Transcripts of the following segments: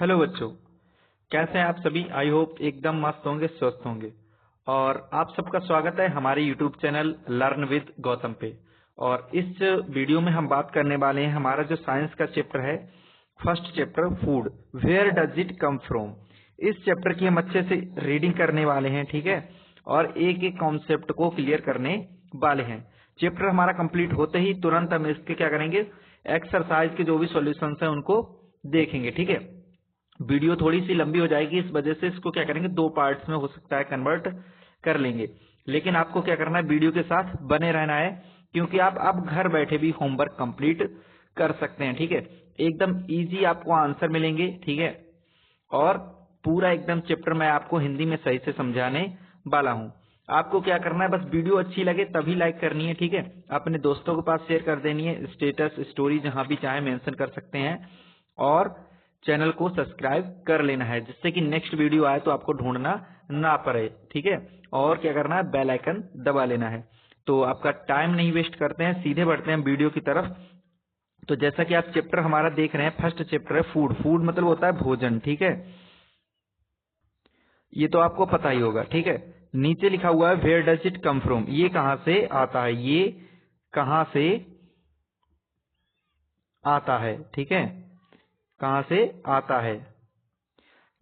Hello बच्चों, कैसे हैं आप सभी। आई होप एकदम मस्त होंगे, स्वस्थ होंगे। और आप सबका स्वागत है हमारे YouTube channel learn with Gautam पे। और इस वीडियो में हम बात करने वाले हैं हमारा जो साइंस का चैप्टर है, first chapter food, where does it come from. इस चैप्टर की हम अच्छे से रीडिंग करने वाले हैं, ठीक है। और एक एक कॉन्सेप्ट को क्लियर करने वाले हैं। चैप्टर हमारा कंप्लीट होते ही तुरंत हम इसके क्या करेंगे, एक्सरसाइज के जो भी सॉल्यूशंस हैं उनको देखेंगे, ठीक है। वीडियो थोड़ी सी लंबी हो जाएगी, इस वजह से इसको क्या करेंगे, दो पार्ट्स में हो सकता है कन्वर्ट कर लेंगे। लेकिन आपको क्या करना है, वीडियो के साथ बने रहना है, क्योंकि आप अब घर बैठे भी होमवर्क कंप्लीट कर सकते हैं, ठीक है। एकदम इजी आपको आंसर मिलेंगे, ठीक है। और पूरा एकदम चैप्टर मैं आपको हिंदी में सही से समझाने वाला हूँ। आपको क्या करना है, बस वीडियो अच्छी लगे तभी लाइक करनी है, ठीक है। अपने दोस्तों के पास शेयर कर देनी है, स्टेटस स्टोरी जहां भी चाहे मेंशन कर सकते हैं। और चैनल को सब्सक्राइब कर लेना है, जिससे कि नेक्स्ट वीडियो आए तो आपको ढूंढना ना पड़े, ठीक है। और क्या करना है, बेल आइकन दबा लेना है। तो आपका टाइम नहीं वेस्ट करते हैं, सीधे बढ़ते हैं वीडियो की तरफ। तो जैसा कि आप चैप्टर हमारा देख रहे हैं, फर्स्ट चैप्टर है फूड। फूड मतलब होता है भोजन, ठीक है। ये तो आपको पता ही होगा, ठीक है। नीचे लिखा हुआ है where does it come from, ये कहां से आता है, ये कहां से आता है, ठीक है। कहां से आता है,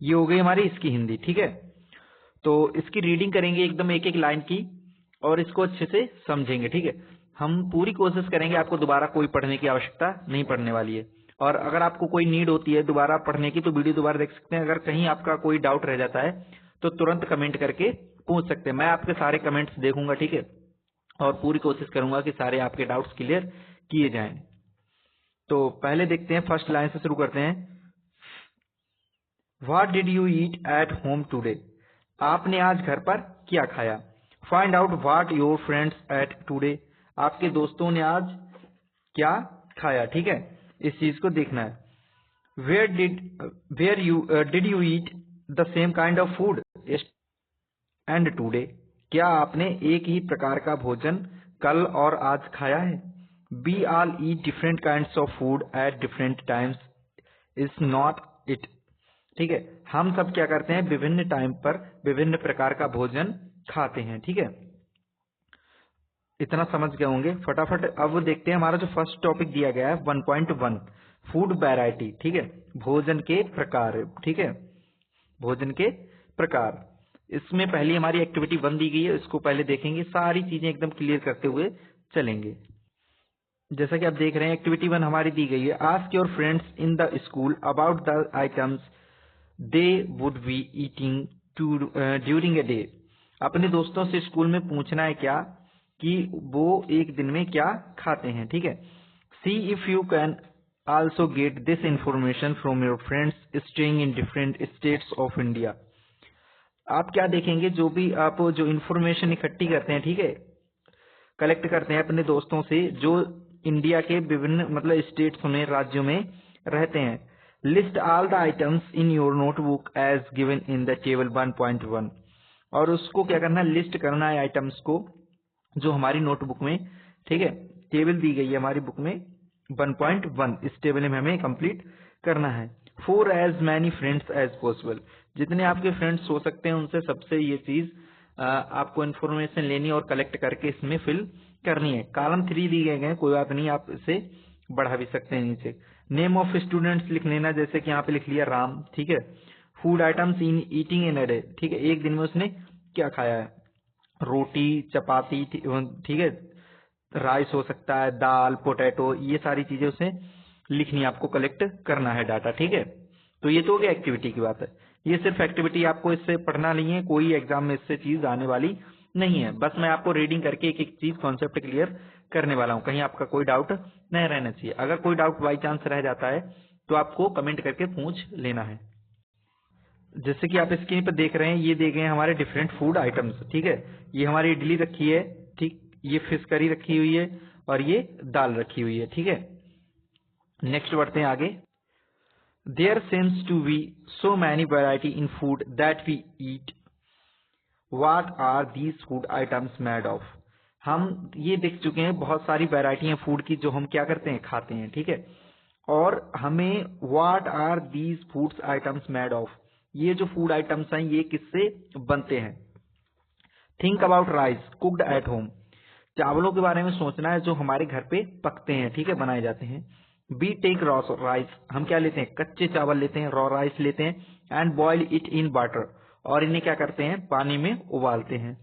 ये हो गई हमारी इसकी हिंदी, ठीक है। तो इसकी रीडिंग करेंगे एकदम एक एक लाइन की, और इसको अच्छे से समझेंगे, ठीक है। हम पूरी कोशिश करेंगे, आपको दोबारा कोई पढ़ने की आवश्यकता नहीं पड़ने वाली है। और अगर आपको कोई नीड होती है दोबारा पढ़ने की, तो वीडियो दोबारा देख सकते हैं। अगर कहीं आपका कोई डाउट रह जाता है तो तुरंत कमेंट करके पूछ सकते हैं, मैं आपके सारे कमेंट्स देखूंगा, ठीक है। और पूरी कोशिश करूंगा कि सारे आपके डाउट्स क्लियर किए जाएं। तो पहले देखते हैं, फर्स्ट लाइन से शुरू करते हैं। What did you eat at home today? आपने आज घर पर क्या खाया। Find out what your friends ate today. आपके दोस्तों ने आज क्या खाया, ठीक है। इस चीज को देखना है। Where did you eat the same kind of food and today? क्या आपने एक ही प्रकार का भोजन कल और आज खाया है। We all eat different kinds of food at different times. Is not it? ठीक है, हम सब क्या करते हैं, विभिन्न टाइम पर विभिन्न प्रकार का भोजन खाते हैं, ठीक है। इतना समझ गए होंगे। फटाफट अब देखते हैं हमारा जो फर्स्ट टॉपिक दिया गया है 1.1, फूड वैरायटी, ठीक है। भोजन के प्रकार, ठीक है, भोजन के प्रकार। इसमें पहली हमारी एक्टिविटी 1 दी गई है, इसको पहले देखेंगे, सारी चीजें एकदम क्लियर करते हुए चलेंगे। जैसा कि आप देख रहे हैं, एक्टिविटी 1 हमारी दी गई है। Ask your friends in the school about the items they would be eating during a day. अपने दोस्तों से स्कूल में पूछना है क्या, कि वो एक दिन में क्या खाते हैं, ठीक है। See if you can also get this information from your friends staying in different states of India. आप क्या देखेंगे, जो भी आप जो इंफॉर्मेशन इकट्ठी करते हैं, ठीक है, कलेक्ट करते हैं अपने दोस्तों से जो इंडिया के विभिन्न मतलब स्टेट्स में, राज्यों में रहते हैं। List all the items in your notebook as given in the table 1.1। और उसको क्या करना है, लिस्ट करना है आइटम्स को जो हमारी नोटबुक में, ठीक है, टेबल दी गई है हमारी बुक में 1.1, इस टेबल में हमें कंप्लीट करना है। For as many friends as possible, जितने आपके फ्रेंड्स हो सकते हैं उनसे सबसे ये चीज आपको इन्फॉर्मेशन लेनी और कलेक्ट करके इसमें फिल करनी है। कॉलम 3 दी गए हैं, कोई बात नहीं, आप इसे बढ़ा भी सकते हैं नीचे। नेम ऑफ स्टूडेंट्स लिख लेना, जैसे कि यहाँ पे लिख लिया राम, ठीक है। Food items in eating in a day, ठीक है, एक दिन में उसने क्या खाया है, रोटी, चपाती, ठीक है, राइस हो सकता है, दाल, पोटैटो, ये सारी चीजें उसे लिखनी है, आपको कलेक्ट करना है डाटा, ठीक है। तो ये तो हो गया एक्टिविटी की बात है। ये सिर्फ एक्टिविटी, आपको इससे पढ़ना नहीं है, कोई एग्जाम में इससे चीज आने वाली नहीं है। बस मैं आपको रीडिंग करके एक एक चीज कॉन्सेप्ट क्लियर करने वाला हूँ, कहीं आपका कोई डाउट नहीं रहना चाहिए। अगर कोई डाउट बाई चांस रह जाता है तो आपको कमेंट करके पूछ लेना है। जैसे कि आप स्क्रीन पर देख रहे हैं, ये दे गए हैं हमारे डिफरेंट फूड आइटम्स, ठीक है। ये हमारी इडली रखी है, ठीक, ये फिश करी रखी हुई है, और ये दाल रखी हुई है, ठीक है। नेक्स्ट बढ़ते हैं आगे। There seems to be so many variety in food that we eat, what are these food items made of. हम ये देख चुके हैं बहुत सारी वैरायटी है फूड की जो हम क्या करते हैं, खाते हैं, ठीक है। और हमें what are these foods items made of, ये जो फूड आइटम्स हैं ये किससे बनते हैं। Think about rice cooked at home, चावलों के बारे में सोचना है जो हमारे घर पे पकते हैं, ठीक है, बनाए जाते हैं। बी टेक रॉ राइस, हम क्या लेते हैं, कच्चे चावल लेते हैं, रॉ राइस लेते हैं। And boil it in water, और इन्हें क्या करते हैं, पानी में उबालते हैं।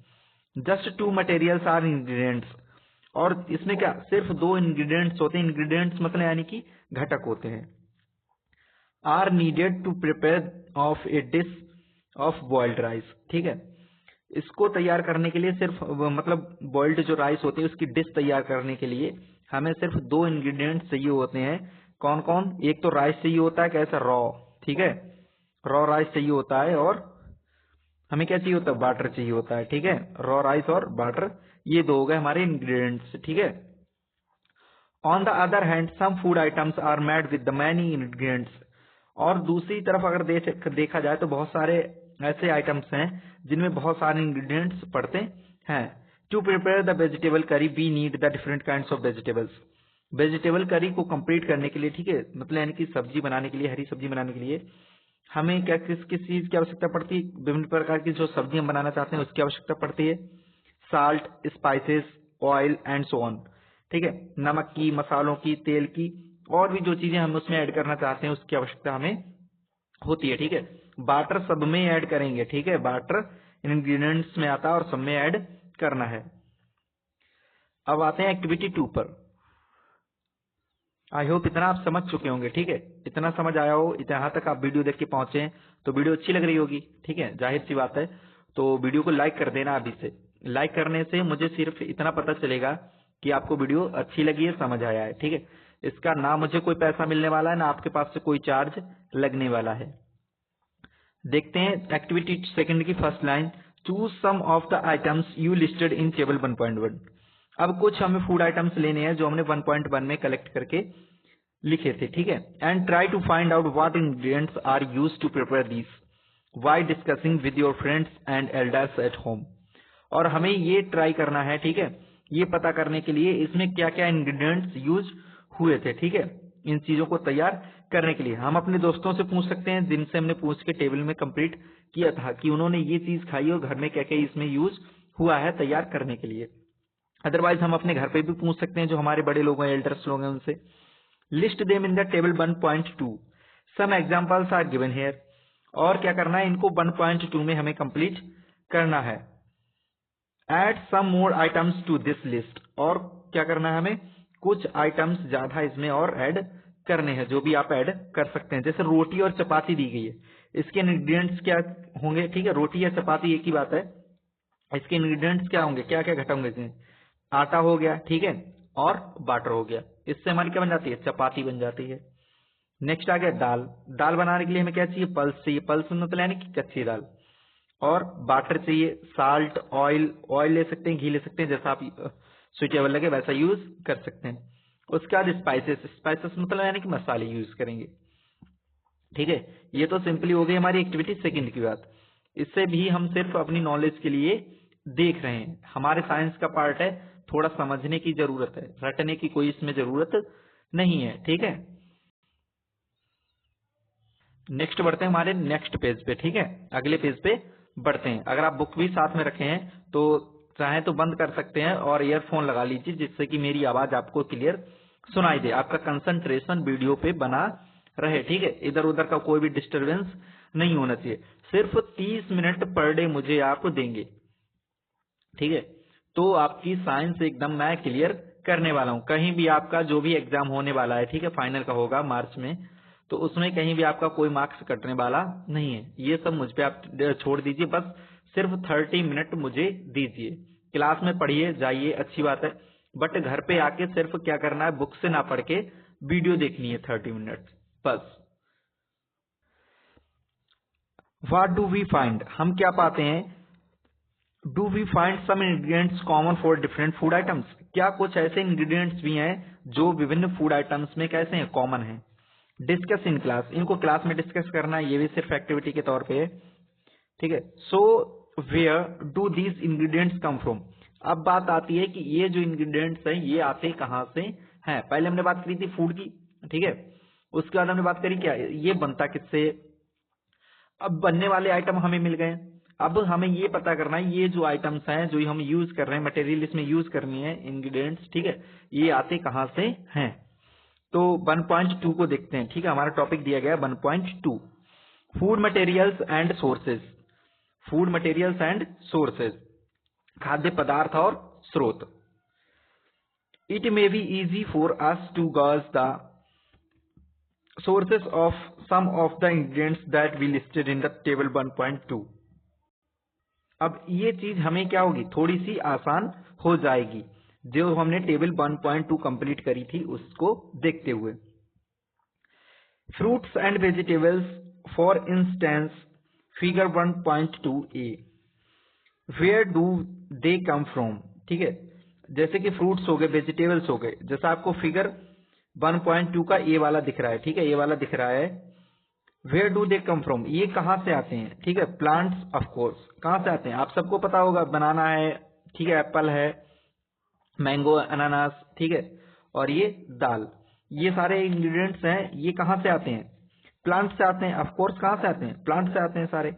Just two materials or ingredients, और इसमें क्या सिर्फ दो इंग्रेडिएंट्स होते हैं, इंग्रेडिएंट्स मतलब यानी कि घटक होते हैं। Are needed to prepare of a dish of boiled rice, ठीक है, इसको तैयार करने के लिए सिर्फ मतलब बॉइल्ड जो राइस होते हैं उसकी डिश तैयार करने के लिए हमें सिर्फ दो इंग्रेडिएंट्स चाहिए होते हैं। कौन कौन, एक तो राइस चाहिए होता है, कैसा, रॉ, ठीक है, रॉ राइस चाहिए होता है, और हमें क्या चाहिए होता है, वाटर चाहिए होता है, ठीक है, रॉ राइस और वाटर, ये दो हो गए हमारे इंग्रेडिएंट्स, ठीक है। On the other hand some food items are made with the many ingredients, और दूसरी तरफ अगर देखा जाए तो बहुत सारे ऐसे आइटम्स हैं जिनमें बहुत सारे इंग्रेडिएंट्स पड़ते हैं। To prepare the vegetable curry we need the different kinds of vegetables, vegetable curry को कंप्लीट करने के लिए, ठीक है, मतलब यानी कि सब्जी बनाने के लिए, हरी सब्जी बनाने के लिए हमें क्या किस किस चीज की आवश्यकता पड़ती है, विभिन्न प्रकार की जो सब्जी हम बनाना चाहते हैं उसकी आवश्यकता पड़ती है। Salt, spices, oil and so on, ठीक है, नमक की, मसालों की, तेल की, और भी जो चीजें हम उसमें ऐड करना चाहते हैं उसकी आवश्यकता हमें होती है, ठीक है। वाटर सब में ऐड करेंगे, ठीक है, वाटर इंग्रेडिएंट्स में आता है और सब में ऐड करना है। अब आते हैं एक्टिविटी 2 पर। आई होप इतना आप समझ चुके होंगे, ठीक है, इतना समझ आया हो, यहाँ तक आप वीडियो देख के पहुंचे हैं तो वीडियो अच्छी लग रही होगी, ठीक है, जाहिर सी बात है। तो वीडियो को लाइक कर देना अभी से, लाइक करने से मुझे सिर्फ इतना पता चलेगा कि आपको वीडियो अच्छी लगी है, समझ आया है, ठीक है। इसका ना मुझे कोई पैसा मिलने वाला है, ना आपके पास से कोई चार्ज लगने वाला है। देखते हैं एक्टिविटी सेकंड की first line, choose some of the items you listed in table 1.1। अब कुछ हमें फूड आइटम्स लेने हैं जो हमने 1.1 में कलेक्ट करके लिखे थे, ठीक है। And try to find out what ingredients are used to prepare this why discussing with your friends and elders at home, और हमें ये ट्राई करना है, ठीक है, ये पता करने के लिए इसमें क्या क्या इंग्रेडिएंट्स यूज हुए थे, ठीक है, इन चीजों को तैयार करने के लिए। हम अपने दोस्तों से पूछ सकते हैं जिनसे हमने पूछ के टेबल में कंप्लीट किया था कि उन्होंने ये चीज खाई और घर में क्या क्या इसमें यूज हुआ है तैयार करने के लिए। अदरवाइज हम अपने घर पे भी पूछ सकते हैं, जो हमारे बड़े लोग हैं, एल्डर्स लोग हैं, उनसे। List them in the table 1.2, some examples are given here, और क्या करना है, इनको 1.2 में हमें कंप्लीट करना है। Add some more items to this list, और क्या करना है, हमें कुछ आइटम्स ज्यादा इसमें और ऐड करने हैं, जो भी आप ऐड कर सकते हैं। जैसे रोटी और चपाती दी गई है, इसके इंग्रेडिएंट्स क्या होंगे, ठीक है, रोटी या चपाती एक ही बात है, इसके इंग्रेडिएंट्स क्या होंगे, क्या क्या घटक होंगे इसमें, आटा हो गया, ठीक है, और वाटर हो गया, इससे हमारी क्या बन जाती है, चपाती बन जाती है। नेक्स्ट आ गया दाल, दाल बनाने के लिए हमें क्या चाहिए, पल्स चाहिए, पल्स मतलब यानी कि कच्ची दाल, और वाटर चाहिए, साल्ट, ऑयल, ऑयल ले सकते हैं, घी ले सकते हैं, जैसा आप सुइटेबल लगे वैसा यूज कर सकते हैं। उसके बाद स्पाइसेस, स्पाइसेस मतलब यानी कि मसाले यूज करेंगे, ठीक है। ये तो सिंपली हो गई हमारी एक्टिविटी सेकंड की बात। इससे भी हम सिर्फ अपनी नॉलेज के लिए देख रहे हैं, हमारे साइंस का पार्ट है, थोड़ा समझने की जरूरत है, रटने की कोई इसमें जरूरत नहीं है, ठीक है। नेक्स्ट बढ़ते हैं हमारे नेक्स्ट पेज पे, ठीक है, अगले पेज पे बढ़ते हैं। अगर आप बुक भी साथ में रखे हैं तो चाहे तो बंद कर सकते हैं और ईयरफोन लगा लीजिए, जिससे कि मेरी आवाज आपको क्लियर सुनाई दे, आपका कंसंट्रेशन वीडियो पे बना रहे, ठीक है, इधर उधर का कोई भी डिस्टरबेंस नहीं होना चाहिए। सिर्फ 30 मिनट पर डे मुझे आप देंगे, ठीक है, तो आपकी साइंस एकदम मैं क्लियर करने वाला हूँ। कहीं भी आपका जो भी एग्जाम होने वाला है, ठीक है, फाइनल का होगा मार्च में, तो उसमें कहीं भी आपका कोई मार्क्स कटने वाला नहीं है। ये सब मुझ पे आप छोड़ दीजिए, बस सिर्फ 30 मिनट मुझे दीजिए। क्लास में पढ़िए जाइए, अच्छी बात है, बट घर पे आके सिर्फ क्या करना है, बुक से ना पढ़ के वीडियो देखनी है 30 मिनट बस। व्हाट डू वी फाइंड, हम क्या पाते हैं, do we find some ingredients common for different food items, क्या कुछ ऐसे इंग्रेडिएंट्स भी हैं जो विभिन्न फूड आइटम्स में कैसे हैं, कॉमन हैं। डिस्कस इन क्लास, इनको क्लास में डिस्कस करना है, ये भी सिर्फ एक्टिविटी के तौर पे है, ठीक है। So where do these ingredients come from, अब बात आती है कि ये जो इंग्रेडिएंट्स हैं ये आते कहाँ से हैं। पहले हमने बात करी थी फूड की, ठीक है, उसके बाद हमने बात करी क्या ये बनता किससे। अब बनने वाले आइटम हमें मिल गए। अब हमें ये पता करना है ये जो आइटम्स हैं जो हम यूज कर रहे हैं, मटेरियल इसमें यूज करनी है, इंग्रेडिएंट्स, ठीक है, ये आते कहाँ से हैं। तो 1.2 को देखते हैं। ठीक है, हमारा टॉपिक दिया गया है 1.2, food materials and sources. Food materials and sources, खाद्य पदार्थ और स्रोत। It may be easy for us to gauge the sources of some of the ingredients that we listed in the table 1.2। अब ये चीज हमें क्या होगी, थोड़ी सी आसान हो जाएगी जो हमने टेबल 1.2 कंप्लीट करी थी उसको देखते हुए। Fruits and vegetables, for instance figure 1.2a, where do they come from. ठीक है, जैसे कि फ्रूट्स हो गए, वेजिटेबल्स हो गए, जैसा आपको फिगर 1.2 का ए वाला दिख रहा है। ठीक है, ए वाला दिख रहा है, where do they come from, ये कहाँ से आते हैं। ठीक है, प्लांट्स ऑफ कोर्स, कहाँ से आते हैं आप सबको पता होगा, बनाना है, ठीक है, एप्पल है, मैंगो, अनानास, ठीक है, और ये दाल, ये सारे इंग्रेडिएंट्स हैं, ये कहाँ से आते हैं, प्लांट से आते हैं। ऑफ कोर्स कहाँ से आते हैं, प्लांट से आते हैं सारे।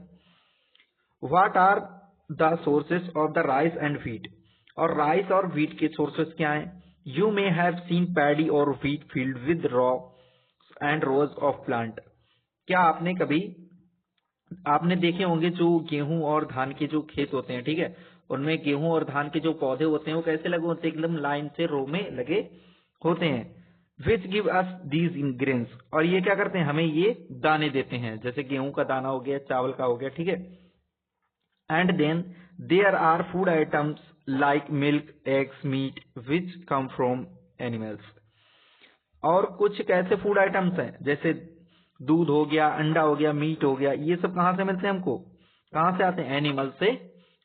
What are the sources of the rice and wheat, और राइस और व्हीट के सोर्सेस क्या हैं। You may have seen paddy और wheat field with row and rows of plant. क्या आपने कभी आपने देखे होंगे जो गेहूं और धान के जो खेत होते हैं, ठीक है, उनमें गेहूं और धान के जो पौधे होते हैं वो कैसे लगे होते हैं, एकदम लाइन से रो में लगे होते हैं। विच गिव अस दीज इंग्रेन्स, और ये क्या करते हैं, हमें ये दाने देते हैं, जैसे गेहूं का दाना हो गया, चावल का हो गया, ठीक है। And then there are food items like milk, eggs, meat which come from animals. और कुछ कैसे फूड आइटम्स हैं, जैसे दूध हो गया, अंडा हो गया, मीट हो गया, ये सब कहाँ से मिलते हैं हमको, कहाँ से आते हैं, एनिमल से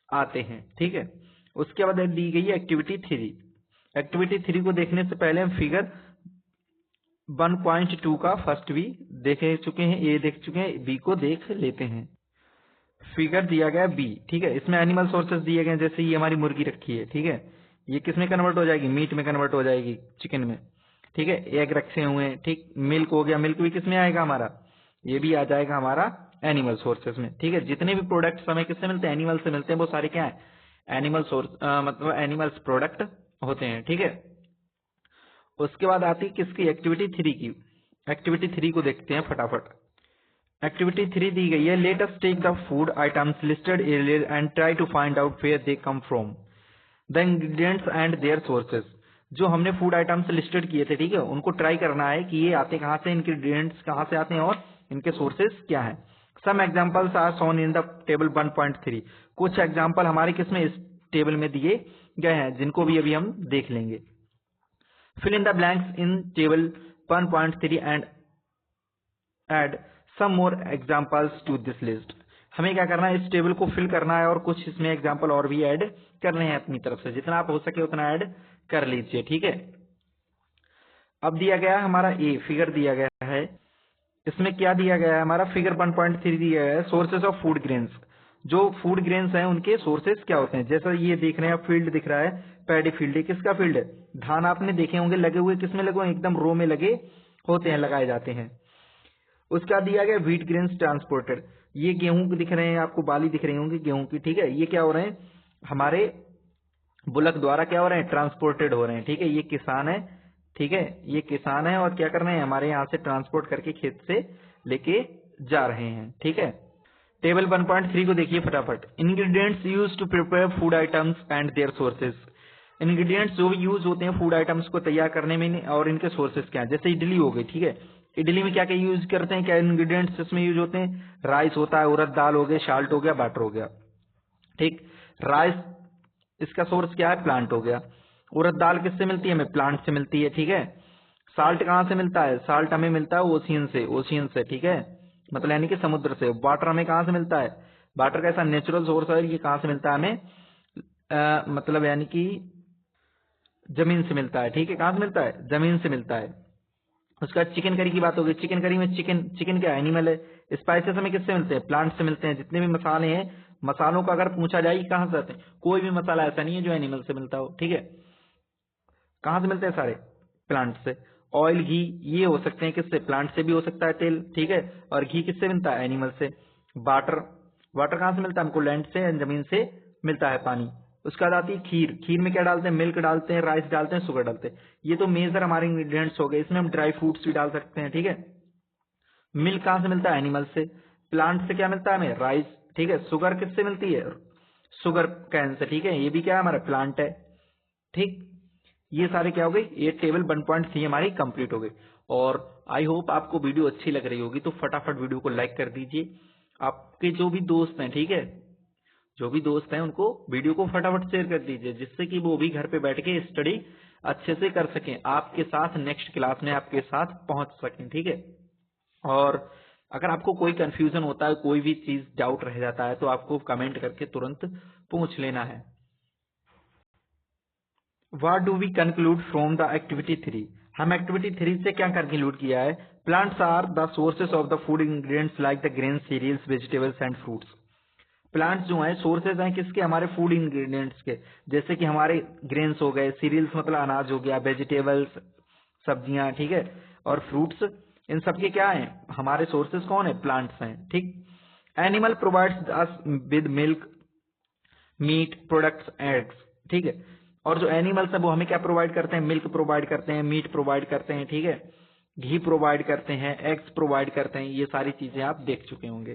आते हैं। ठीक है, उसके बाद दी गई है एक्टिविटी 3। एक्टिविटी 3 को देखने से पहले हम फिगर 1.2 का फर्स्ट बी देख चुके हैं, ए देख चुके हैं, बी को देख लेते हैं। फिगर दिया गया बी, ठीक है, इसमें एनिमल सोर्सेस दिए गए, जैसे ये हमारी मुर्गी रखी है, ठीक है, ये किस में कन्वर्ट हो जाएगी, मीट में कन्वर्ट हो जाएगी, चिकन में, ठीक है। एग रखे हुए हैं, ठीक, मिल्क हो गया, मिल्क भी किस में आएगा हमारा, ये भी आ जाएगा हमारा एनिमल सोर्सेस में। ठीक है, जितने भी प्रोडक्ट्स हमें किससे मिलते हैं, एनिमल से मिलते हैं, वो सारे क्या है, एनिमल सोर्स, मतलब एनिमल्स प्रोडक्ट होते हैं। ठीक है, उसके बाद आती है किसकी, एक्टिविटी 3 की। एक्टिविटी 3 को देखते हैं फटाफट। एक्टिविटी 3 दी गई है, let us take the food items listed earlier and try to find out where they come from, the ingredients and their sources. जो हमने फूड आइटम्स लिस्टेड किए थे, ठीक है, उनको ट्राई करना है कि ये आते कहाँ से, इनके इंग्रेडिएंट्स कहाँ से आते हैं और इनके सोर्सेस क्या हैं। Some examples are shown in the table 1.3। कुछ एग्जांपल हमारे किसमें, इस टेबल में दिए गए हैं, जिनको भी अभी हम देख लेंगे। Fill in the blanks in table 1.3 and add some more examples to this list. हमें क्या करना है, इस टेबल को फिल करना है और कुछ इसमें एग्जांपल और भी ऐड करने हैं अपनी तरफ से, जितना आप हो सके उतना ऐड कर लीजिए। ठीक है, अब दिया गया है हमारा ए, फिगर दिया गया है, इसमें क्या दिया गया है हमारा, फिगर 1.3 दिया गया है, सोर्सेस ऑफ फूड ग्रेन्स। जो फूड ग्रेन्स हैं उनके सोर्सेस क्या होते हैं, जैसा ये देख रहे हैं आप, फील्ड दिख रहा है, पैडी फील्ड है, किसका फील्ड है, धान आपने देखे होंगे लगे हुए, किसमें लगे हुए, एकदम रो में लगे होते हैं, लगाए जाते हैं। उसका दिया गया व्हीट ग्रेन्स ट्रांसपोर्टेड, ये गेहूं दिख रहे हैं आपको, बाली दिख रही होंगी गेहूं की, ठीक है, ये क्या हो रहे हैं, हमारे बुलक द्वारा क्या हो रहे हैं, ट्रांसपोर्टेड हो रहे हैं। ठीक है, ये किसान है, ठीक है, ये किसान है और क्या कर रहे हैं, हमारे यहाँ से ट्रांसपोर्ट करके खेत से लेके जा रहे हैं। ठीक है, टेबल 1.3 को देखिए फटाफट। Ingredients use to prepare food items and their sources. Ingredients जो भी यूज होते हैं फूड आइटम्स को तैयार करने में और इनके सोर्सेज क्या है। जैसे इडली हो गई, ठीक है, इडली में क्या क्या यूज करते हैं, क्या इंग्रेडिएंट्स इसमें यूज होते हैं, राइस होता है, उड़द दाल हो गया, साल्ट हो गया, बटर हो गया। ठीक, राइस इसका सोर्स क्या है, प्लांट हो गया। उड़द दाल किससे मिलती है, हमें प्लांट से मिलती है। ठीक है, साल्ट कहाँ से मिलता है, साल्ट हमें मिलता है ओशियन से, ओशियन से, ठीक है, मतलब यानी कि समुद्र से। वाटर हमें कहाँ से मिलता है, वाटर का ऐसा नेचुरल सोर्स है, ये कहाँ से मिलता है हमें, मतलब यानी कि जमीन से मिलता है। ठीक है, कहाँ से मिलता है, जमीन से मिलता है। उसका चिकन करी की बात होगी, चिकन करी में चिकन क्या एनिमल है। स्पाइसेस हमें किससे मिलते हैं, प्लांट से मिलते हैं। जितने भी मसाले हैं, मसालों का अगर पूछा जाए कहाँ से आते हैं, कोई भी मसाला ऐसा नहीं है जो एनिमल से मिलता हो। ठीक है, कहाँ से मिलते हैं सारे, प्लांट से। ऑयल, घी, ये हो सकते हैं किससे, प्लांट से भी हो सकता है तेल, ठीक है। और घी किससे मिलता है, एनिमल से। वाटर, वाटर कहाँ से मिलता है हमको, लैंड से, जमीन से मिलता है पानी। उसके बाद आती है खीर, खीर में क्या डालते हैं, मिल्क डालते हैं, राइस डालते हैं, शुगर डालते हैं। ये तो मेजर हमारे इंग्रेडिएंट्स हो गए। इसमें हम ड्राई फ्रूट्स भी डाल सकते हैं, ठीक है। मिल्क कहाँ से मिलता है, एनिमल से। प्लांट से क्या मिलता है हमें, राइस, ठीक है। शुगर किससे मिलती है, शुगर कैन से, ठीक है। ये भी क्या है, हमारा प्लांट है, ठीक। ये सारे क्या हो गई, ये टेबल 1.3 हमारी कंप्लीट हो गई। और आई होप आपको वीडियो अच्छी लग रही होगी, तो फटाफट वीडियो को लाइक कर दीजिए। आपके जो भी दोस्त हैं, ठीक है, जो भी दोस्त हैं उनको वीडियो को फटाफट शेयर कर दीजिए, जिससे कि वो भी घर पे बैठ के स्टडी अच्छे से कर सकें, आपके साथ नेक्स्ट क्लास में आपके साथ पहुंच सकें, ठीक है। और अगर आपको कोई कंफ्यूजन होता है, कोई भी चीज डाउट रह जाता है, तो आपको कमेंट करके तुरंत पूछ लेना है। What do we conclude from the activity 3? हम एक्टिविटी 3 से क्या कंक्लूड किया है, plants are the sources of the food ingredients like the grain, cereals, vegetables and fruits. Plants जो हैं सोर्सेज हैं किसके, हमारे फूड इंग्रेडिएंट्स के। जैसे कि हमारे ग्रेन्स हो गए, सीरियल्स मतलब अनाज हो गया, वेजिटेबल्स सब्जियां, ठीक है, और फ्रूट्स, इन सब के क्या हैं, हमारे सोर्सेज कौन है, प्लांट्स हैं, ठीक। Animal provides us with milk, meat products, eggs, ठीक है। और जो एनिमल्स है वो हमें क्या प्रोवाइड करते हैं, मिल्क प्रोवाइड करते हैं, मीट प्रोवाइड करते हैं, ठीक है, घी प्रोवाइड करते हैं, एग्स प्रोवाइड करते हैं। ये सारी चीजें आप देख चुके होंगे।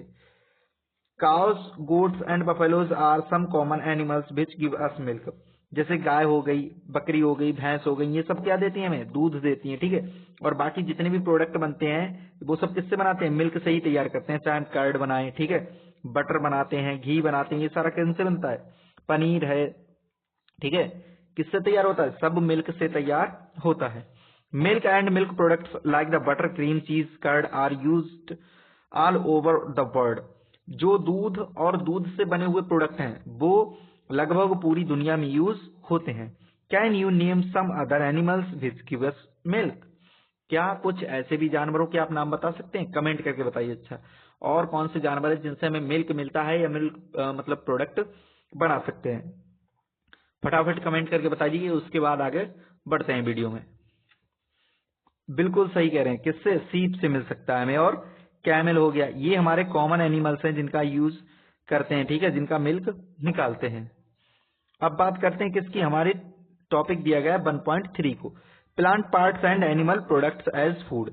Cows, goats and buffaloes are some common animals which give us milk. जैसे गाय हो गई, बकरी हो गई, भैंस हो गई, ये सब क्या देती हैं हमें, दूध देती हैं, ठीक है। और बाकी जितने भी प्रोडक्ट बनते हैं वो सब किससे बनाते हैं, मिल्क से ही तैयार करते हैं, चाहे हम कर्ड बनाए, ठीक है, बटर बनाते हैं, घी बनाते हैं, ये सारा किससे बनता है, पनीर है, ठीक है, किससे तैयार होता है, सब मिल्क से तैयार होता है। Milk and milk products like the butter, cream, cheese, curd are used all over the world. जो दूध और दूध से बने हुए प्रोडक्ट हैं वो लगभग पूरी दुनिया में यूज होते हैं। Can you name some other animals which give us milk. क्या कुछ ऐसे भी जानवरों के आप नाम बता सकते हैं, कमेंट करके बताइए। अच्छा, और कौन से जानवर है जिनसे हमें मिल्क मिलता है या मिल्क मतलब प्रोडक्ट बना सकते हैं, फटाफट कमेंट करके बता दीजिए। उसके बाद आगे बढ़ते हैं वीडियो में। बिल्कुल सही कह रहे हैं, किससे, सीप से मिल सकता है हमें, और कैमल हो गया, ये हमारे कॉमन एनिमल्स हैं जिनका यूज करते हैं, ठीक है, जिनका मिल्क निकालते हैं। अब बात करते हैं किसकी, हमारे टॉपिक दिया गया है 1.3 को, plant parts and animal products as food.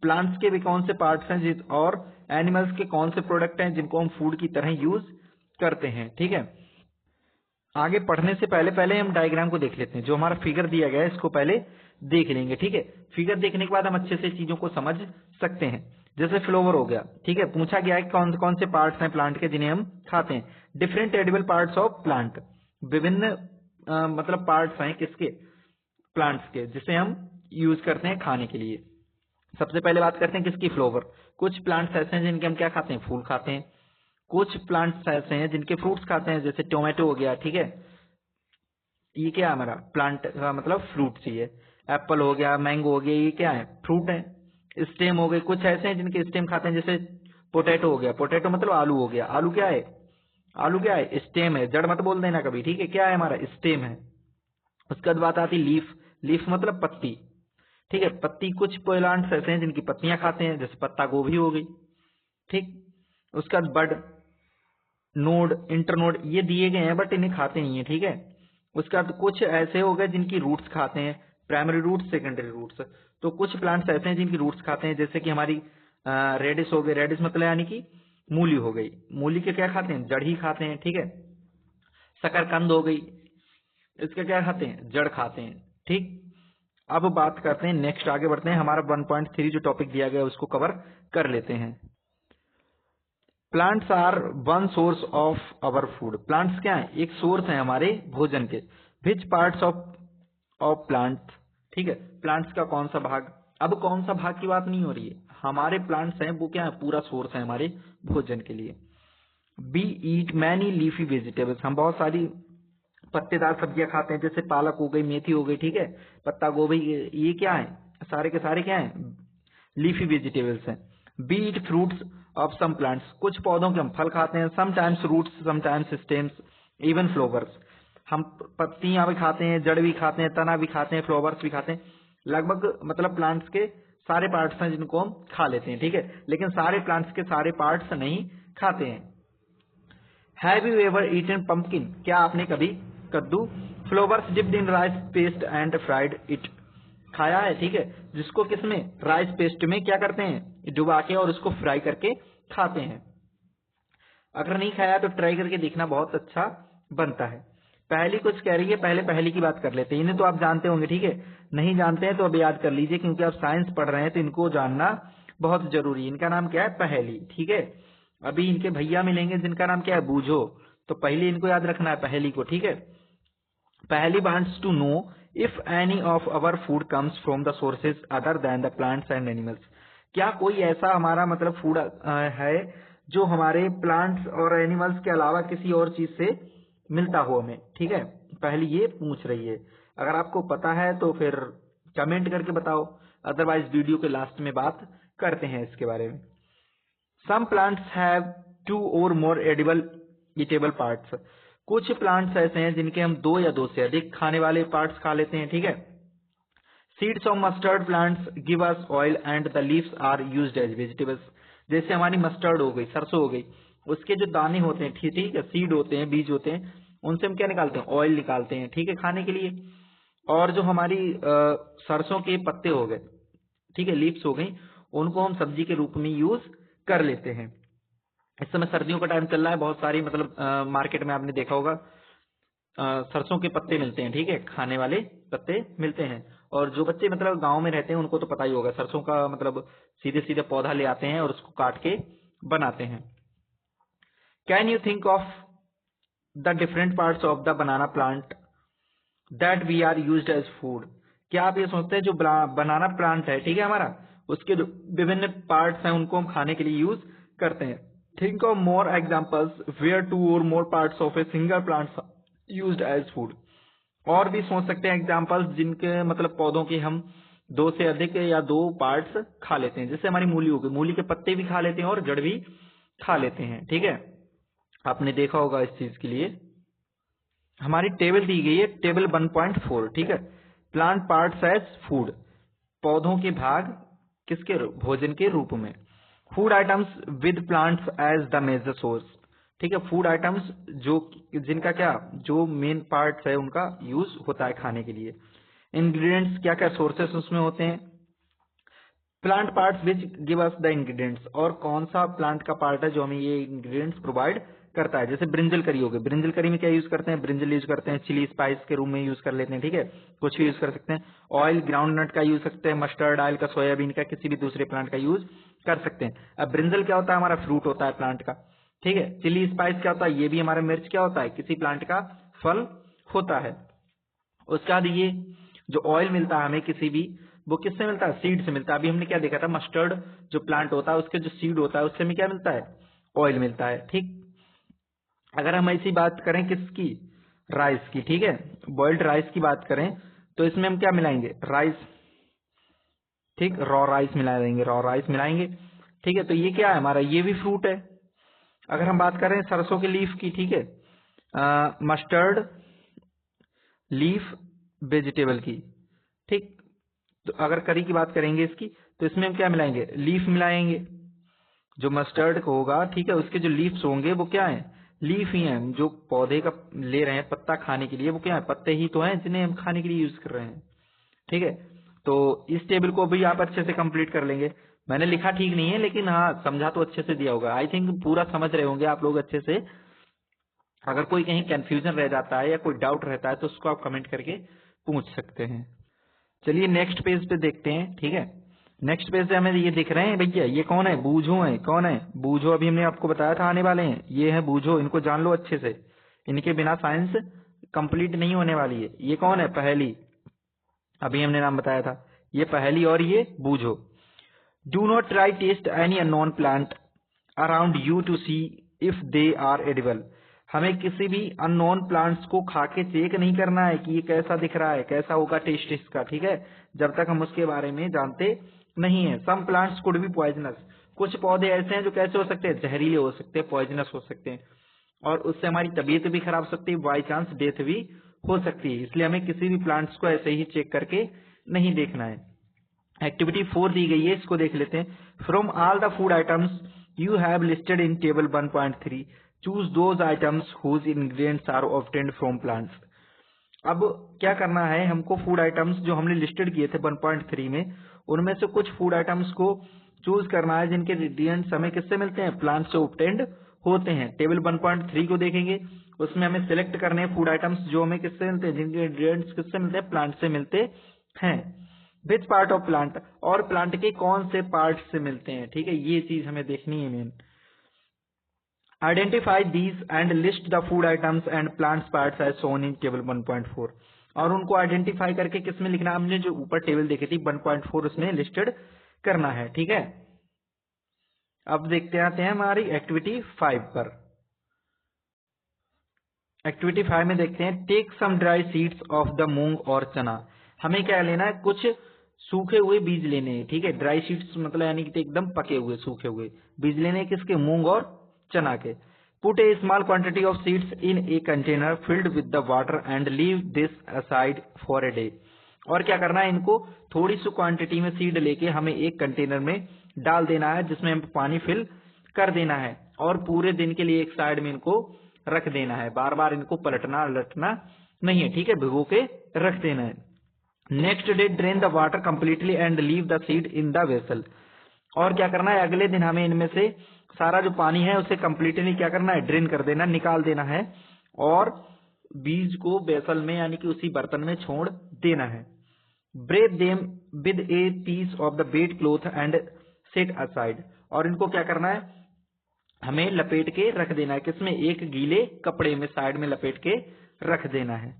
Plants के भी कौन से पार्ट्स हैं और एनिमल्स के कौन से प्रोडक्ट हैं जिनको हम फूड की तरह यूज करते हैं, ठीक है। आगे पढ़ने से पहले पहले हम डायग्राम को देख लेते हैं। जो हमारा फिगर दिया गया है इसको पहले देख लेंगे, ठीक है। फिगर देखने के बाद हम अच्छे से चीजों को समझ सकते हैं। जैसे फ्लावर हो गया, ठीक है, पूछा गया है कौन कौन से पार्ट्स हैं प्लांट के जिन्हें हम खाते हैं। Different edible parts of plant, विभिन्न मतलब पार्ट्स हैं किसके, प्लांट्स के, जिसे हम यूज करते हैं खाने के लिए। सबसे पहले बात करते हैं किसकी, फ्लावर। कुछ प्लांट्स ऐसे हैं जिनके हम क्या खाते हैं, फूल खाते हैं। कुछ प्लांट्स ऐसे हैं जिनके फ्रूट्स खाते हैं, जैसे टोमेटो हो गया, ठीक है, ये क्या है हमारा प्लांट का मतलब फ्रूट चाहिए। एप्पल हो गया, मैंगो हो गया, ये क्या है, फ्रूट है। स्टेम हो गए, कुछ ऐसे हैं जिनके स्टेम खाते हैं, जैसे पोटैटो हो गया, पोटैटो मतलब आलू हो गया, आलू क्या है, आलू क्या है, स्टेम है, जड़ मत बोल देना कभी, ठीक है, क्या है हमारा, स्टेम है। उसके बाद बात आती लीफ, लीफ मतलब पत्ती, ठीक है, पत्ती। कुछ प्लांट्स ऐसे हैं जिनकी पत्तियां खाते हैं, जैसे पत्ता गोभी हो गई, ठीक। उसके बाद बड, नोड, इंटरनोड, ये दिए गए हैं बट इन्हें खाते नहीं है, ठीक है। उसके बाद कुछ ऐसे हो गए जिनकी रूट्स खाते हैं, प्राइमरी रूट्स, सेकेंडरी रूट्स। तो कुछ प्लांट्स ऐसे हैं जिनकी रूट्स खाते हैं, जैसे कि हमारी रेडिस हो गई, रेडिस मतलब यानी कि मूली हो गई, मूली के क्या खाते हैं, जड़ ही खाते हैं, ठीक है। शकरकंद हो गई, इसके क्या खाते हैं, जड़ खाते हैं, ठीक। अब बात करते हैं नेक्स्ट, आगे बढ़ते हैं। हमारा 1.3 जो टॉपिक दिया गया है उसको कवर कर लेते हैं। Plants are one source of our food. Plants क्या है, एक सोर्स है हमारे भोजन के। Which parts of of plants, ठीक है, प्लांट्स का कौन सा भाग। अब कौन सा भाग की बात नहीं हो रही है, हमारे प्लांट्स हैं वो क्या है, पूरा सोर्स है हमारे भोजन के लिए। बी ईट मैनी लीफी वेजिटेबल्स, हम बहुत सारी पत्तेदार सब्जियां खाते हैं, जैसे पालक हो गई, मेथी हो गई, ठीक है, पत्ता गोभी, ये क्या है, सारे के सारे क्या है, लीफी वेजिटेबल्स हैं। We eat fruits of some plants, कुछ पौधों के हम फल खाते हैं, sometimes roots, sometimes stems, even flowers. हम पत्तियां भी खाते हैं, जड़ भी खाते हैं, तना भी खाते हैं, फ्लावर्स भी खाते हैं। लगभग मतलब प्लांट्स के सारे पार्ट्स हैं जिनको हम खा लेते हैं, ठीक है, लेकिन सारे प्लांट्स के सारे पार्ट्स नहीं खाते हैं। Have you ever eaten pumpkin, क्या आपने कभी कद्दू flowers dipped in rice paste and fried it खाया है, ठीक है, जिसको किसमें, राइस पेस्ट में क्या करते हैं, डुबा के और उसको फ्राई करके खाते हैं। अगर नहीं खाया तो ट्राई करके देखना, बहुत अच्छा बनता है। पहली कुछ कह रही है, पहले पहली की बात कर लेते हैं। इन्हें तो आप जानते होंगे, ठीक है, नहीं जानते हैं तो अब याद कर लीजिए, क्योंकि आप साइंस पढ़ रहे हैं तो इनको जानना बहुत जरूरी है। इनका नाम क्या है, पहेली, ठीक है। अभी इनके भैया मिलेंगे जिनका नाम क्या है, बूझो, तो पहले इनको याद रखना है पहेली को, ठीक है। Paheli wants to know if any of our food comes from the sources other than the plants and animals, क्या कोई ऐसा हमारा मतलब फूड है जो हमारे प्लांट्स और एनिमल्स के अलावा किसी और चीज से मिलता हो हमें, ठीक है। पहले ये पूछ रही है, अगर आपको पता है तो फिर कमेंट करके बताओ, अदरवाइज वीडियो के लास्ट में बात करते हैं इसके बारे में। Some plants have 2 or more edible eatable parts, कुछ प्लांट्स ऐसे हैं जिनके हम 2 या 2 से अधिक खाने वाले पार्ट्स खा लेते हैं, ठीक है। Seeds of mustard plants give us oil and the leaves are used as vegetables, जैसे हमारी मस्टर्ड हो गई, सरसों हो गई, उसके जो दाने होते हैं, ठीक है, सीड होते हैं, बीज होते हैं, उनसे हम क्या निकालते हैं, ऑयल निकालते हैं, ठीक है, खाने के लिए। और जो हमारी सरसों के पत्ते हो गए, ठीक है, लीव्स हो गई, उनको हम सब्जी के रूप में यूज कर लेते हैं। इस समय सर्दियों का टाइम चल रहा है, बहुत सारी मतलब मार्केट में आपने देखा होगा सरसों के पत्ते मिलते हैं, ठीक है, खाने वाले पत्ते मिलते हैं। और जो बच्चे मतलब गांव में रहते हैं उनको तो पता ही होगा, सरसों का मतलब सीधे सीधे पौधा ले आते हैं और उसको काट के बनाते हैं। Can you think of the different parts of the banana plant that we are used as food, क्या आप ये सोचते हैं जो बनाना प्लांट है, ठीक है, हमारा, उसके जो विभिन्न पार्ट्स हैं उनको हम खाने के लिए यूज करते हैं। Think of more examples where 2 or more parts of a single plant used as food, और भी सोच सकते हैं एग्जाम्पल्स जिनके मतलब पौधों के हम 2 से अधिक या 2 पार्ट्स खा लेते हैं, जैसे हमारी मूली हो गई, मूली के पत्ते भी खा लेते हैं और जड़ भी खा लेते हैं, ठीक है। आपने देखा होगा इस चीज के लिए हमारी टेबल दी गई है, टेबल 1.4, ठीक है। प्लांट पार्ट्स एज फूड, पौधों के भाग किसके भोजन के रूप में। Food items with plants as the major source, ठीक है, फूड आइटम्स जो जिनका क्या जो मेन पार्ट्स है उनका यूज होता है खाने के लिए। इंग्रेडिएंट्स क्या क्या सोर्सेस उसमें होते हैं, plant parts which give us the ingredients, और कौन सा प्लांट का पार्ट है जो हमें ये इंग्रेडिएंट्स प्रोवाइड करता है। जैसे ब्रिंजल करी हो गई, ब्रिंजल करी में क्या यूज करते हैं, ब्रिंजल यूज करते हैं, चिली स्पाइस के रूप में यूज कर लेते हैं, ठीक है, कुछ भी यूज कर सकते हैं। ऑयल ग्राउंड नट का यूज सकते हैं, मस्टर्ड ऑयल का, सोयाबीन का, किसी भी दूसरे प्लांट का यूज कर सकते हैं। अब ब्रिंजल क्या होता है, हमारा फ्रूट होता है प्लांट का, ठीक है। चिली स्पाइस क्या होता है, ये भी हमारा मिर्च क्या होता है, किसी प्लांट का फल होता है। उसके बाद ये जो ऑयल मिलता है हमें किसी भी, वो किससे मिलता है, सीड से मिलता है। अभी हमने क्या देखा था, मस्टर्ड जो प्लांट होता है उसके जो सीड होता है उससे हमें क्या मिलता है, ऑयल मिलता है, ठीक। अगर हम ऐसी बात करें किसकी, राइस की, ठीक है, बॉइल्ड राइस की बात करें तो इसमें हम क्या मिलाएंगे, राइस, ठीक, रॉ राइस मिला देंगे, रॉ राइस मिलाएंगे, ठीक है। तो ये क्या है हमारा, ये भी फ्रूट है। अगर हम बात करें सरसों के लीफ की, ठीक है, मस्टर्ड लीफ वेजिटेबल की, ठीक। तो अगर करी की बात करेंगे इसकी, तो इसमें हम क्या मिलाएंगे, लीफ मिलाएंगे। जो मस्टर्ड होगा, ठीक है, उसके जो लीव्स होंगे वो क्या है, लीफ ही हैं। जो पौधे का ले रहे हैं पत्ता खाने के लिए, वो क्या है, पत्ते ही तो हैं जिन्हें हम खाने के लिए यूज कर रहे हैं, ठीक है। तो इस टेबल को भी आप अच्छे से कंप्लीट कर लेंगे। मैंने लिखा ठीक नहीं है, लेकिन हाँ समझा तो अच्छे से दिया होगा। आई थिंक पूरा समझ रहे होंगे आप लोग अच्छे से। अगर कोई कहीं कंफ्यूजन रह जाता है या कोई डाउट रहता है तो उसको आप कमेंट करके पूछ सकते हैं। चलिए नेक्स्ट पेज पे देखते हैं, ठीक है। नेक्स्ट पेज पे हमें ये दिख रहे हैं भैया, ये कौन है, बूझो है, कौन है बूझो, अभी हमने आपको बताया था आने वाले हैं, ये है बूझो, इनको जान लो अच्छे से, इनके बिना साइंस कंप्लीट नहीं होने वाली है। ये कौन है, पहेली, अभी हमने नाम बताया था, ये पहेली और ये बूझो। Do not try taste any unknown plant around you to see if they are edible, हमें किसी भी अननोन प्लांट्स को खा के चेक नहीं करना है कि ये कैसा दिख रहा है, कैसा होगा टेस्ट इसका, ठीक है, जब तक हम उसके बारे में जानते नहीं है। Some plants could be poisonous, कुछ पौधे ऐसे हैं जो कैसे हो सकते हैं, जहरीले हो सकते हैं, पॉइजनस हो सकते हैं, और उससे हमारी तबीयत भी खराब हो सकती है, बाई चांस डेथ भी हो सकती है। इसलिए हमें किसी भी प्लांट्स को ऐसे ही चेक करके नहीं देखना है। एक्टिविटी 4 दी गई है, इसको देख लेते हैं। From all the food items you have listed in table 1.3 choose those items whose ingredients are obtained from plants. अब क्या करना है हमको, फूड आइटम्स जो हमने लिस्टेड किए थे 1.3 में, उनमें से कुछ फूड आइटम्स को चूज करना है जिनके इंग्रेडिएंट्स हमें किससे मिलते हैं, प्लांट से ऑब्टेन्ड होते हैं। टेबल 1.3 को देखेंगे, उसमें हमें सिलेक्ट करने हैं फूड आइटम्स जो हमें किससे मिलते हैं, जिनके इंग्रेडिएंट्स किससे मिलते हैं, प्लांट से मिलते हैं। विच पार्ट ऑफ प्लांट, और प्लांट के कौन से पार्ट से मिलते हैं, ठीक है, ये चीज हमें देखनी है main. Identify these and list the food items and plants parts as shown in table 1.4, और उनको आइडेंटिफाई करके किसमें लिखना, हमने जो ऊपर टेबल देखी थी 1.4 उसमें लिस्टेड करना है, ठीक है। अब देखते आते हैं हमारी एक्टिविटी 5 पर। एक्टिविटी 5 में देखते हैं, take some dry seeds of the moong और चना। हमें क्या लेना है, कुछ सूखे हुए बीज लेने हैं, ठीक है। ड्राई सीड्स मतलब यानी कि एकदम पके हुए सूखे हुए बीज लेने हैं, किसके, मूंग और चना के। Put A small quantity of seeds in a container filled with the water and leave this aside for a day. और क्या करना है, इनको थोड़ी सी क्वांटिटी में सीड लेके हमें एक कंटेनर में डाल देना है जिसमें हम पानी फिल कर देना है, और पूरे दिन के लिए एक साइड में इनको रख देना है। बार बार इनको पलटना लटना नहीं है, ठीक है, भिगो के रख देना है। Next day drain the water completely and leave the seed in the vessel. और क्या करना है, अगले दिन हमें इनमें से सारा जो पानी है उसे कंप्लीटली क्या करना है, ड्रेन कर देना, निकाल देना है, और बीज को वेसल में यानी कि उसी बर्तन में छोड़ देना है। Break them with a piece of the bed cloth and set aside. और इनको क्या करना है, हमें लपेट के रख देना है, किसमें, एक गीले कपड़े में साइड में लपेट के रख देना है।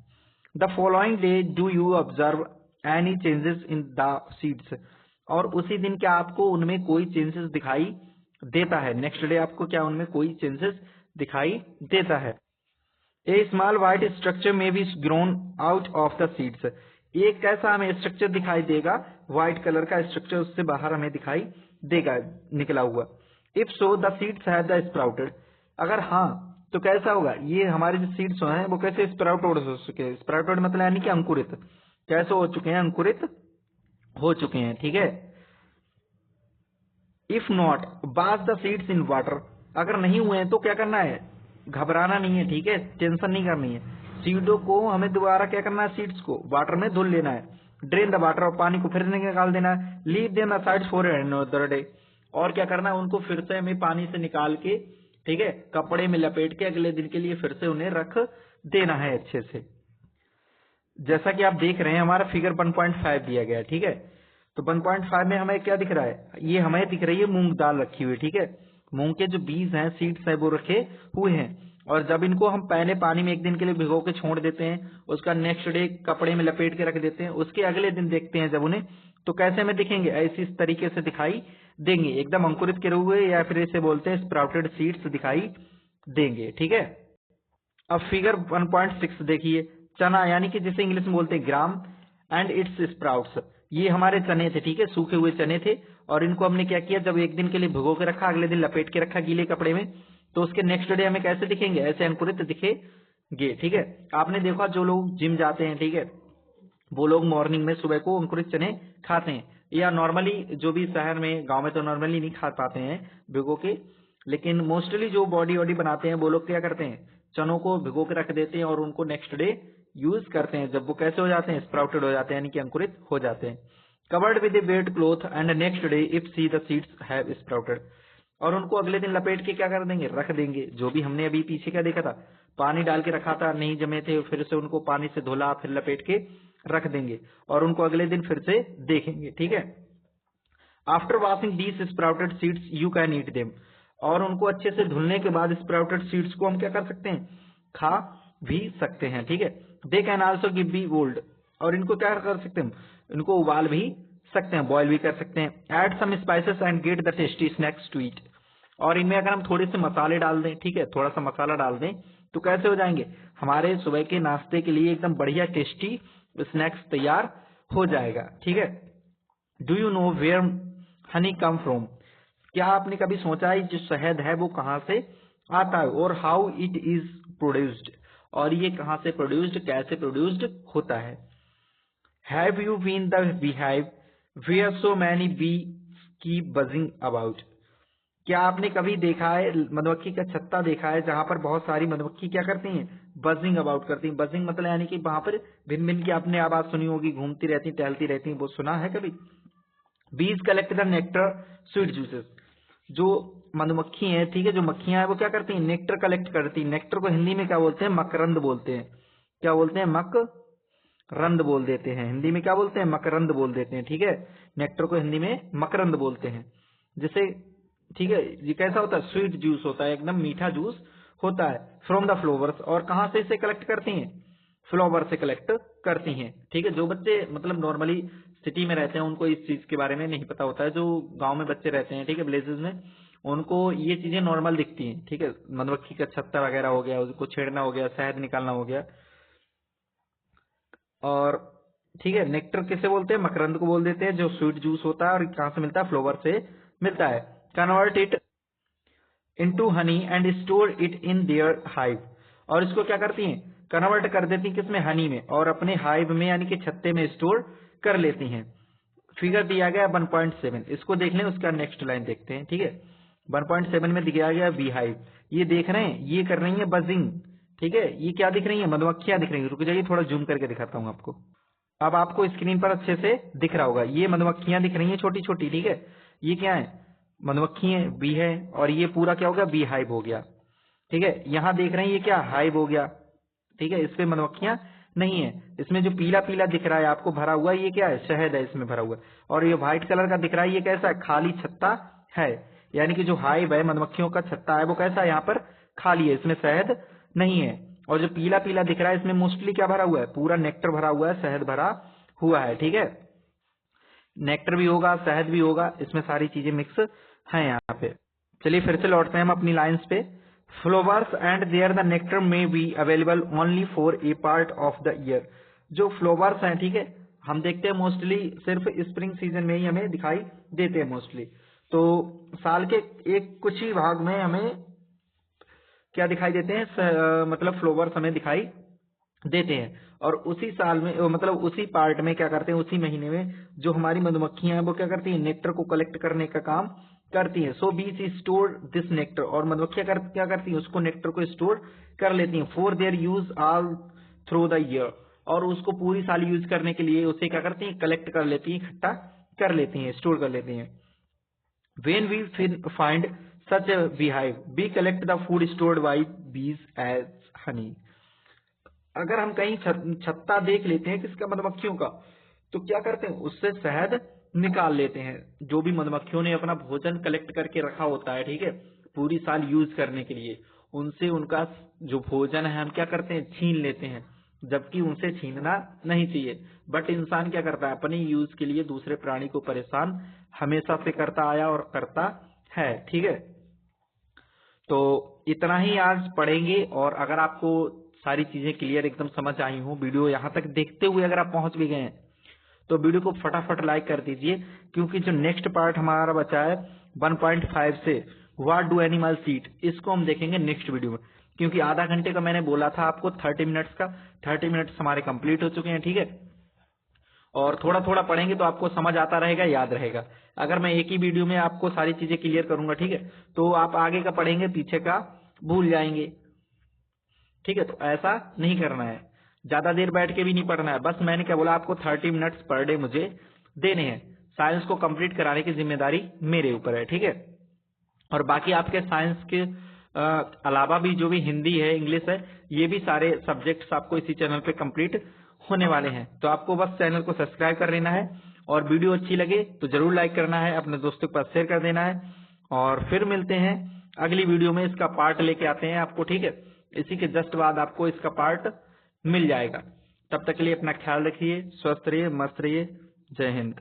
The following day do you observe any changes in the seeds. और उसी दिन क्या आपको उनमें कोई चेंजेस दिखाई देता है, नेक्स्ट डे आपको क्या उनमें कोई चेंजेस दिखाई देता है। ए स्मॉल व्हाइट स्ट्रक्चर में B grown out of the seeds. एक कैसा हमें स्ट्रक्चर दिखाई देगा, व्हाइट कलर का स्ट्रक्चर उससे बाहर हमें दिखाई देगा निकला हुआ। If so the seeds have the sprouted. अगर हाँ तो कैसा होगा, ये हमारे जो सीड्स हैं वो कैसे स्प्राउट हो चुके हैं, स्प्राउटेड मतलब यानी कि अंकुरित, कैसे हो चुके हैं, अंकुरित हो चुके हैं, ठीक है। If not bath the seeds in water. अगर नहीं हुए हैं तो क्या करना है, घबराना नहीं है, ठीक है, टेंशन नहीं करनी है। सीडों को हमें दोबारा क्या करना है, सीड्स को वाटर में धुल लेना है। ड्रेन द वाटर, और पानी को फिर निकाल देना है। Leave them aside for another day. और क्या करना है, उनको फिर से हमें पानी से निकाल के, ठीक है, कपड़े में लपेट के अगले दिन के लिए फिर से उन्हें रख देना है अच्छे से। जैसा कि आप देख रहे हैं हमारा फिगर 1.5 दिया गया है, ठीक है। तो 1.5 में हमें क्या दिख रहा है, ये हमें दिख रही है मूंग दाल रखी हुई, ठीक है। मूंग के जो बीज हैं, सीड्स हैं, वो रखे हुए हैं। और जब इनको हम पहले पानी में एक दिन के लिए भिगो के छोड़ देते हैं, उसका नेक्स्ट डे कपड़े में लपेट के रख देते हैं, उसके अगले दिन देखते हैं जब उन्हें, तो कैसे हमें दिखेंगे, ऐसी इस तरीके से दिखाई देंगे, एकदम अंकुरित किए हुए, या फिर इसे बोलते हैं स्प्राउटेड सीड्स दिखाई देंगे, ठीक है। अब फिगर 1.6 देखिए, चना यानी कि जिसे इंग्लिश में बोलते हैं ग्राम एंड इट्स स्प्राउट्स। ये हमारे चने थे, ठीक है, सूखे हुए चने थे, और इनको हमने क्या किया, जब एक दिन के लिए भिगो के रखा, अगले दिन लपेट के रखा गीले कपड़े में, तो उसके नेक्स्ट डे हमें कैसे दिखेंगे, ऐसे अंकुरित दिखेंगे, ठीक है। आपने देखा जो लोग जिम जाते हैं, ठीक है, वो लोग मॉर्निंग में सुबह को अंकुरित चने खाते हैं, या नॉर्मली जो भी शहर में, गांव में तो नॉर्मली नहीं खा पाते हैं भिगो के, लेकिन मोस्टली जो बॉडी वॉडी बनाते हैं वो लोग क्या करते हैं, चनों को भिगो के रख देते हैं और उनको नेक्स्ट डे यूज करते हैं, जब वो कैसे हो जाते हैं, स्प्राउटेड हो जाते हैं, यानी कि अंकुरित हो जाते हैं। Covered with A wet cloth and next day if see the seeds have sprouted. और उनको अगले दिन लपेट के क्या कर देंगे, रख देंगे। जो भी हमने अभी पीछे क्या देखा था, पानी डाल के रखा था, नहीं जमे थे, फिर से उनको पानी से धुला, फिर लपेट के रख देंगे, और उनको अगले दिन फिर से देखेंगे, ठीक है। After washing these sprouted seeds you can eat them. और उनको अच्छे से धुलने के बाद स्प्राउटेड सीड्स को हम क्या कर सकते हैं, खा भी सकते हैं, ठीक है। They can also give be boiled. और इनको क्या कर सकते हैं, इनको उबाल भी सकते हैं, बॉयल भी कर सकते हैं। Add some spices and get the tasty snacks to eat. और इनमें अगर हम थोड़े से मसाले डाल दें, ठीक है, थोड़ा सा मसाला डाल दें, तो कैसे हो जाएंगे, हमारे सुबह के नाश्ते के लिए एकदम बढ़िया टेस्टी स्नैक्स तैयार हो जाएगा, ठीक है। Do you know where honey come from. क्या आपने कभी सोचा है जो शहद है वो कहाँ से आता है, और हाउ इट इज प्रोड्यूस्ड, और ये कहाँ से प्रोड्यूस्ड, कैसे प्रोड्यूस्ड होता है। Have you been the beehive where so many bees keep buzzing about? क्या आपने कभी देखा है मधुमक्खी का छत्ता देखा है जहां पर बहुत सारी मधुमक्खी क्या करती हैं, बजिंग अबाउट करती हैं। बजिंग मतलब यानी कि वहां पर भिन्न भिन्न की आपने आवाज सुनी होगी, घूमती रहती टहलती रहती, वो सुना है कभी? बीज collect the nectar sweet juices. जो मधुमक्खी है, ठीक है, जो मक्खियां हैं वो क्या करती हैं, नेक्टर कलेक्ट करती हैं। नेक्टर को हिंदी में क्या बोलते हैं, मकरंद बोलते हैं। क्या बोलते हैं, मकरंद बोल देते हैं। हिंदी में क्या बोलते हैं, मकरंद बोल देते हैं, ठीक है। नेक्टर को हिंदी में मकरंद बोलते हैं। जैसे, ठीक है, ये कैसा होता है, स्वीट जूस होता है, एकदम मीठा जूस होता है फ्रॉम द फ्लावर्स। और कहाँ से इसे कलेक्ट करती हैं, फ्लावर से कलेक्ट करती हैं, ठीक है। जो बच्चे मतलब नॉर्मली सिटी में रहते हैं उनको इस चीज के बारे में नहीं पता होता है। जो गांव में बच्चे रहते हैं, ठीक है, विलेजेस में, उनको ये चीजें नॉर्मल दिखती हैं, ठीक है। मधुमक्खी का छत्ता वगैरह हो गया, उसको छेड़ना हो गया, शहद निकालना हो गया। और ठीक है, नेक्टर किसे बोलते हैं, मकरंद को बोल देते हैं, जो स्वीट जूस होता है। और कहाँ से मिलता है, फ्लावर से मिलता है। Convert it into honey and store it in their hive. और इसको क्या करती हैं, कन्वर्ट कर देती हैं किसमें, हनी में, और अपने हाइव में यानी कि छत्ते में स्टोर कर लेती हैं। फिगर दिया गया 1.7, इसको देख लें, उसका नेक्स्ट लाइन देखते हैं, ठीक है। 1.7 में दिया गया बी हाइव। ये देख रहे हैं, ये कर रही है बजिंग, ठीक है। ये क्या दिख रही है, मधुमक्खियां दिख रही है। रुक जाइए, थोड़ा जूम करके दिखाता हूँ आपको। अब आपको स्क्रीन पर अच्छे से दिख रहा होगा, ये मधुमक्खियां दिख रही हैं छोटी छोटी, ठीक है। ये क्या है, मधुमक्खी है, बी है, और ये पूरा क्या हो गया, बी हाइव हो गया, ठीक है। यहाँ देख रहे हैं ये क्या, हाइव हो गया, ठीक है। इसमें मधुमक्खियां नहीं है। इसमें जो पीला पीला दिख रहा है आपको भरा हुआ, ये क्या है, शहद है इसमें भरा हुआ। और ये व्हाइट कलर का दिख रहा है, ये कैसा है, खाली छत्ता है। यानी कि जो हाइव है, मधुमक्खियों का छत्ता है, वो कैसा है, यहाँ पर खाली है, इसमें शहद नहीं है। और जो पीला पीला दिख रहा है, इसमें मोस्टली क्या भरा हुआ है, पूरा नेक्टर भरा हुआ है, शहद भरा हुआ है, ठीक है। नेक्टर भी होगा, शहद भी होगा, इसमें सारी चीजें मिक्स हैं यहाँ पे। चलिए फिर से लौटते हैं हम अपनी लाइंस पे। Flowers and there the nectar may be available only for a part of the year. जो फ्लावर्स हैं, ठीक है, हम देखते हैं मोस्टली सिर्फ स्प्रिंग सीजन में ही हमें दिखाई देते हैं मोस्टली। तो साल के एक कुछ ही भाग में हमें क्या दिखाई देते हैं, मतलब फ्लावर्स हमें दिखाई देते हैं। और उसी साल में मतलब उसी पार्ट में क्या करते हैं, उसी महीने में जो हमारी मधुमक्खियां हैं वो क्या करती हैं, नेक्टर को कलेक्ट करने का काम करती हैं। सो बीज स्टोर दिस नेक्टर। और मधुमक्खियां क्या करती हैं, उसको नेक्टर को स्टोर कर लेती हैं for their use all through the year. और उसको पूरी साल यूज करने के लिए उसे क्या करती हैं, कलेक्ट कर लेती हैं, इकट्ठा कर लेती हैं, स्टोर कर लेती हैं। When we find such a beehive, we collect the food stored by bees as honey. अगर हम कहीं छत्ता देख लेते हैं किसका, मधुमक्खियों का, तो क्या करते हैं, उससे शहद निकाल लेते हैं। जो भी मधुमक्खियों ने अपना भोजन कलेक्ट करके रखा होता है, ठीक है, पूरी साल यूज करने के लिए, उनसे उनका जो भोजन है हम क्या करते हैं, छीन लेते हैं। जबकि उनसे छीनना नहीं चाहिए, बट इंसान क्या करता है, अपने यूज के लिए दूसरे प्राणी को परेशान हमेशा से करता आया और करता है, ठीक है। तो इतना ही आज पढ़ेंगे। और अगर आपको सारी चीजें क्लियर एकदम समझ आई हो, वीडियो यहाँ तक देखते हुए अगर आप पहुंच भी गए हैं, तो वीडियो को फटाफट लाइक कर दीजिए। क्योंकि जो नेक्स्ट पार्ट हमारा बचा है 1.5 से, व्हाट डू एनिमल्स ईट, इसको हम देखेंगे नेक्स्ट वीडियो में। क्योंकि आधा घंटे का मैंने बोला था आपको 30 मिनट्स का, 30 मिनट्स हमारे कंप्लीट हो चुके हैं, ठीक है। और थोड़ा थोड़ा पढ़ेंगे तो आपको समझ आता रहेगा, याद रहेगा। अगर मैं एक ही वीडियो में आपको सारी चीजें क्लियर करूंगा, ठीक है, तो आप आगे का पढ़ेंगे, पीछे का भूल जाएंगे, ठीक है। तो ऐसा नहीं करना है, ज्यादा देर बैठ के भी नहीं पढ़ना है। बस मैंने क्या बोला आपको, 30 मिनट्स पर डे मुझे देने हैं। साइंस को कंप्लीट कराने की जिम्मेदारी मेरे ऊपर है, ठीक है। और बाकी आपके साइंस के अलावा भी जो भी हिंदी है, इंग्लिश है, ये भी सारे सब्जेक्ट्स आपको इसी चैनल पे कंप्लीट होने वाले हैं। तो आपको बस चैनल को सब्सक्राइब कर लेना है, और वीडियो अच्छी लगे तो जरूर लाइक करना है, अपने दोस्तों के पास शेयर कर देना है। और फिर मिलते हैं अगली वीडियो में, इसका पार्ट लेके आते हैं आपको, ठीक है। इसी के जस्ट बाद आपको इसका पार्ट मिल जाएगा। तब तक के लिए अपना ख्याल रखिए, स्वस्थ रहिए, मस्त रहिए। जय हिंद।